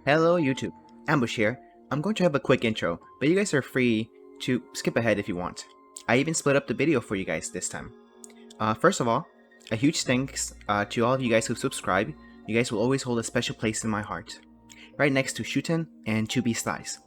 Hello YouTube, Ambush here. I'm going to have a quick intro, but you guys are free to skip ahead if you want. I even split up the video for you guys this time. First of all, a huge thanks to all of you guys who subscribe. You guys will always hold a special place in my heart. Right next to Shuten and 2B Slice.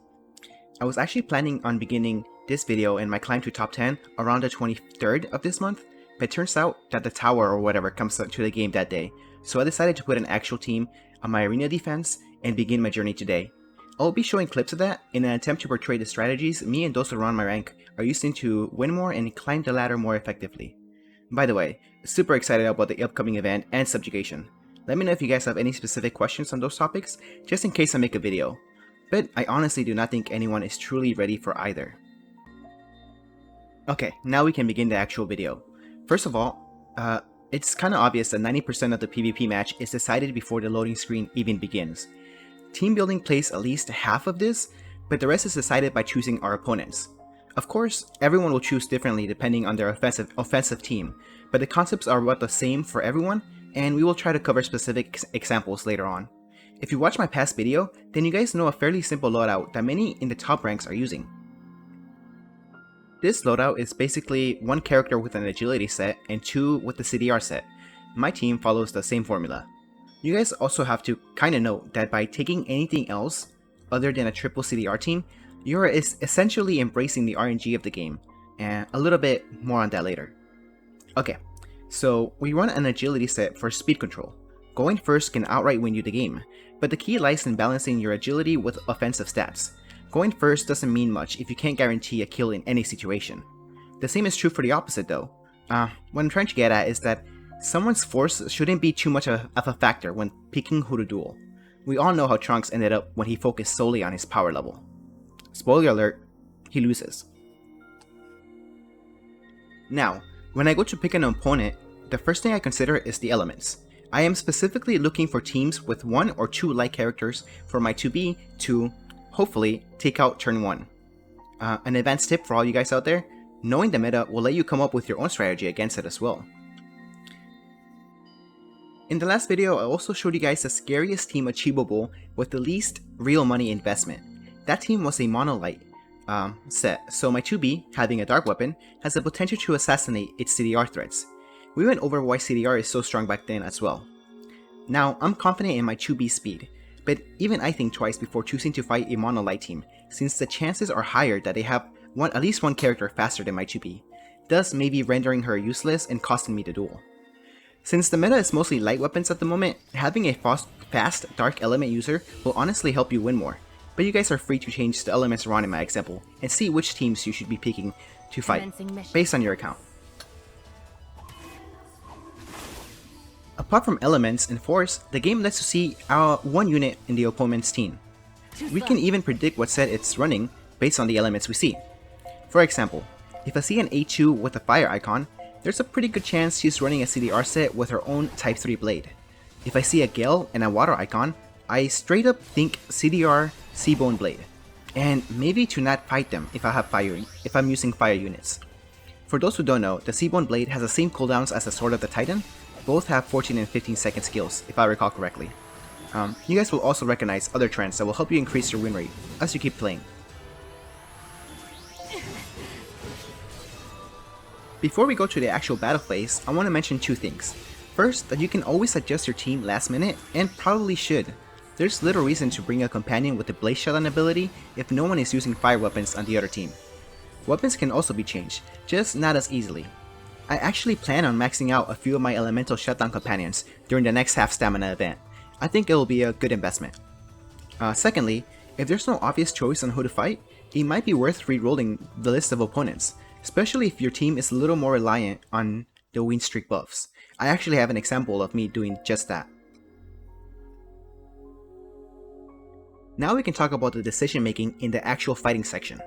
I was actually planning on beginning this video and my climb to top 10 around the 23rd of this month, but it turns out that the tower or whatever comes to the game that day, so I decided to put an actual team on my arena defense and begin my journey today. I'll be showing clips of that in an attempt to portray the strategies me and those around my rank are using to win more and climb the ladder more effectively. By the way, super excited about the upcoming event and subjugation. Let me know if you guys have any specific questions on those topics, just in case I make a video. But I honestly do not think anyone is truly ready for either. Okay, now we can begin the actual video. First of all, it's kinda obvious that 90% of the PvP match is decided before the loading screen even begins. Team building plays at least half of this, but the rest is decided by choosing our opponents. Of course, everyone will choose differently depending on their offensive team, but the concepts are about the same for everyone, and we will try to cover specific examples later on. If you watch my past video, then you guys know a fairly simple loadout that many in the top ranks are using. This loadout is basically one character with an agility set and two with the CDR set. My team follows the same formula. You guys also have to kinda note that by taking anything else other than a triple CDR team, you're essentially embracing the RNG of the game, and a little bit more on that later. Okay, so we run an agility set for speed control. Going first can outright win you the game, but the key lies in balancing your agility with offensive stats. Going first doesn't mean much if you can't guarantee a kill in any situation. The same is true for the opposite though. What I'm trying to get at is that someone's force shouldn't be too much of a factor when picking who to duel. We all know how Trunks ended up when he focused solely on his power level. Spoiler alert, he loses. Now, when I go to pick an opponent, the first thing I consider is the elements. I am specifically looking for teams with one or two light characters for my 2B to, hopefully, take out turn 1. An advanced tip for all you guys out there, knowing the meta will let you come up with your own strategy against it as well. In the last video, I also showed you guys the scariest team achievable with the least real money investment. That team was a monolite set, so my 2B, having a dark weapon, has the potential to assassinate its CDR threats. We went over why CDR is so strong back then as well. Now, I'm confident in my 2B speed, but even I think twice before choosing to fight a monolite team, since the chances are higher that they have at least one character faster than my 2B, thus maybe rendering her useless and costing me the duel. Since the meta is mostly light weapons at the moment, having a fast dark element user will honestly help you win more, but you guys are free to change the elements around in my example and see which teams you should be picking to fight, based on your account. Apart from elements and force, the game lets you see one unit in the opponent's team. We can even predict what set it's running based on the elements we see. For example, if I see an A2 with a fire icon, there's a pretty good chance she's running a CDR set with her own Type 3 blade. If I see a Gale and a water icon, I straight up think CDR Seabone blade, and maybe to not fight them if I'm using fire units. For those who don't know, the Seabone blade has the same cooldowns as the Sword of the Titan. Both have 14 and 15 second skills, if I recall correctly. You guys will also recognize other trends that will help you increase your win rate as you keep playing. Before we go to the actual battle phase, I want to mention two things. First, that you can always adjust your team last minute, and probably should. There's little reason to bring a companion with the Blaze Shutdown ability if no one is using fire weapons on the other team. Weapons can also be changed, just not as easily. I actually plan on maxing out a few of my elemental shutdown companions during the next half stamina event. I think it will be a good investment. Secondly, if there's no obvious choice on who to fight, it might be worth re-rolling the list of opponents, especially if your team is a little more reliant on the win streak buffs. I actually have an example of me doing just that. Now we can talk about the decision making in the actual fighting section.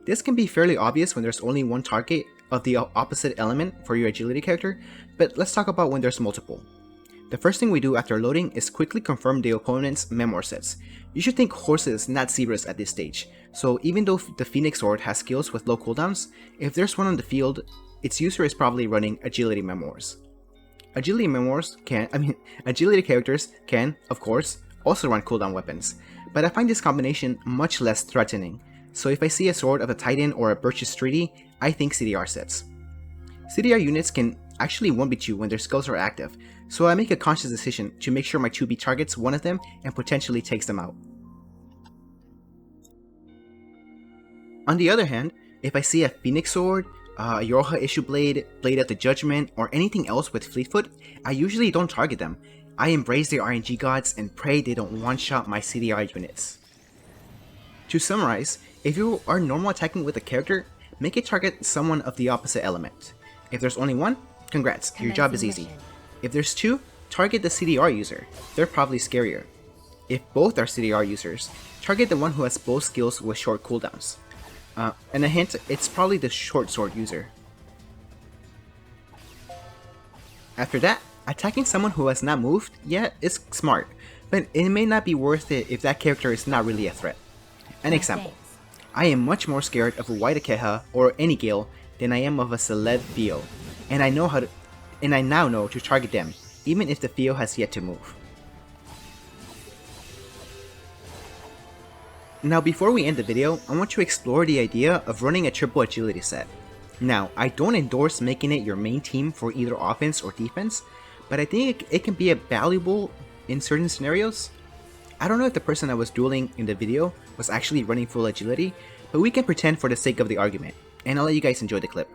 This can be fairly obvious when there's only one target of the opposite element for your agility character, but let's talk about when there's multiple. The first thing we do after loading is quickly confirm the opponent's memoir sets. You should think horses, not zebras at this stage, so even though the Phoenix Sword has skills with low cooldowns, if there's one on the field, its user is probably running agility memoirs. Agility characters can, of course, also run cooldown weapons, but I find this combination much less threatening, so if I see a Sword of the Titan or a Birch's Treaty, I think CDR sets. CDR units can actually 1v2 when their skills are active, so I make a conscious decision to make sure my 2B targets one of them and potentially takes them out. On the other hand, if I see a Phoenix Sword, a Yorha Issue Blade, Blade of the Judgment, or anything else with Fleetfoot, I usually don't target them. I embrace their RNG gods and pray they don't one-shot my CDR units. To summarize, if you are normal attacking with a character, make it target someone of the opposite element. If there's only one, congrats, your job is easy. If there's two, target the CDR user, they're probably scarier. If both are CDR users, target the one who has both skills with short cooldowns. And a hint, it's probably the short sword user. After that, attacking someone who has not moved yet is smart, but it may not be worth it if that character is not really a threat. An example, I am much more scared of a White Akeha or any Gale than I am of a Celeb Theo, and I now know to target them, even if the Theo has yet to move. Now before we end the video, I want to explore the idea of running a triple agility set. Now, I don't endorse making it your main team for either offense or defense, but I think it can be valuable in certain scenarios. I don't know if the person I was dueling in the video was actually running full agility, but we can pretend for the sake of the argument, and I'll let you guys enjoy the clip.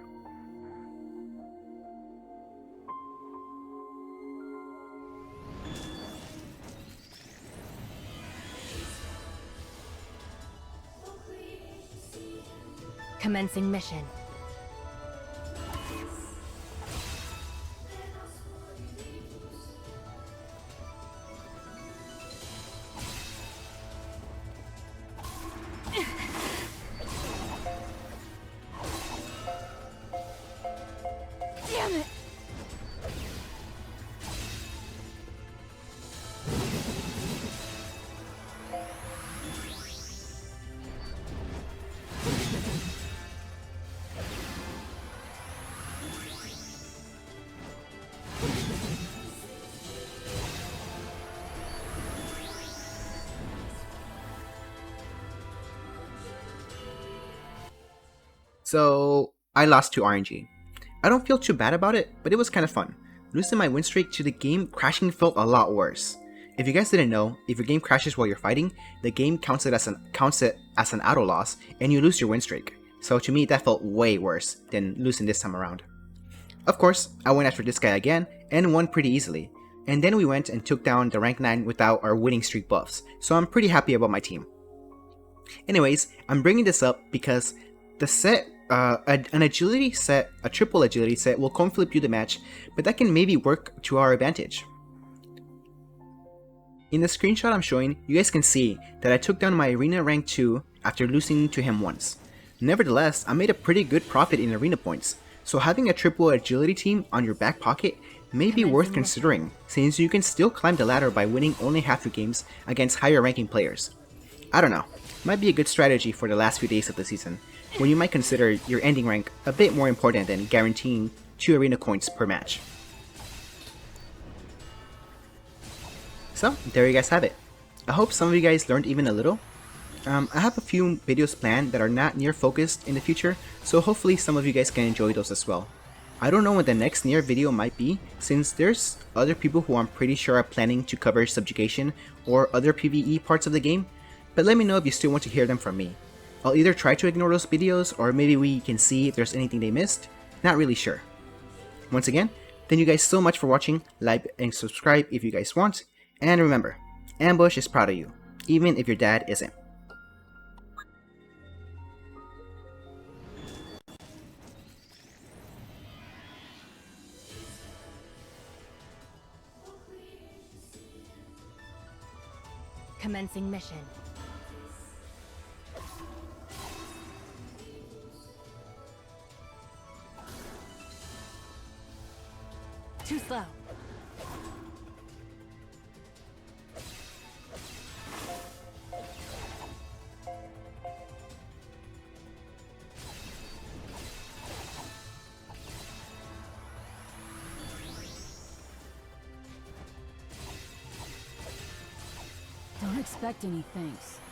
Commencing mission. Damn it! So, I lost to RNG. I don't feel too bad about it, but it was kind of fun. Losing my win streak to the game crashing felt a lot worse. If you guys didn't know, if your game crashes while you're fighting, the game counts it as an auto loss, and you lose your win streak. So to me, that felt way worse than losing this time around. Of course, I went after this guy again, and won pretty easily. And then we went and took down the rank 9 without our winning streak buffs, so I'm pretty happy about my team. Anyways, I'm bringing this up because the set, an agility set, a triple agility set will coin flip you the match, but that can maybe work to our advantage. In the screenshot I'm showing, you guys can see that I took down my arena rank 2 after losing to him once. Nevertheless, I made a pretty good profit in arena points, so having a triple agility team on your back pocket may be worth considering, since you can still climb the ladder by winning only half your games against higher ranking players. I don't know, might be a good strategy for the last few days of the season, when you might consider your ending rank a bit more important than guaranteeing 2 arena coins per match. So, there you guys have it. I hope some of you guys learned even a little. I have a few videos planned that are not NieR focused in the future, so hopefully some of you guys can enjoy those as well. I don't know when the next NieR video might be, since there's other people who I'm pretty sure are planning to cover subjugation or other PvE parts of the game, but let me know if you still want to hear them from me. I'll either try to ignore those videos, or maybe we can see if there's anything they missed. Not really sure. Once again, thank you guys so much for watching, like and subscribe if you guys want, and remember, Ambush is proud of you, even if your dad isn't. Commencing mission. Too slow. expect any thanks.